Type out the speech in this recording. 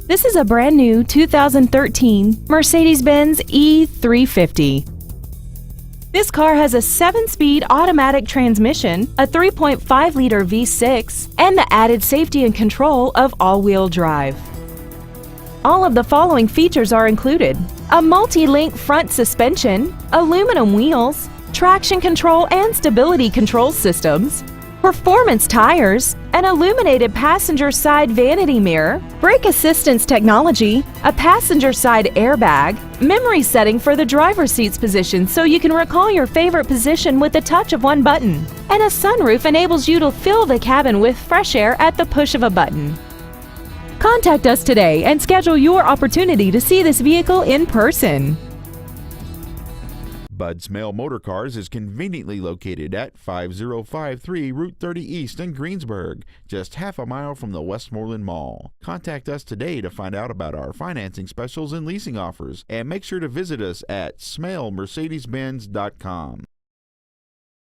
This is a brand new 2013 Mercedes-Benz E350. This car has a 7-speed automatic transmission, a 3.5-liter V6, and the added safety and control of all-wheel drive. All of the following features are included: a multi-link front suspension, aluminum wheels, traction control and stability control systems, performance tires, an illuminated passenger side vanity mirror, brake assistance technology, a passenger side airbag, memory setting for the driver's seat's position so you can recall your favorite position with the touch of one button, and a sunroof enables you to fill the cabin with fresh air at the push of a button. Contact us today and schedule your opportunity to see this vehicle in person. Bud Smale Motor Cars is conveniently located at 5053 Route 30 East in Greensburg, just half a mile from the Westmoreland Mall. Contact us today to find out about our financing specials and leasing offers, and make sure to visit us at smalemercedesbenz.com.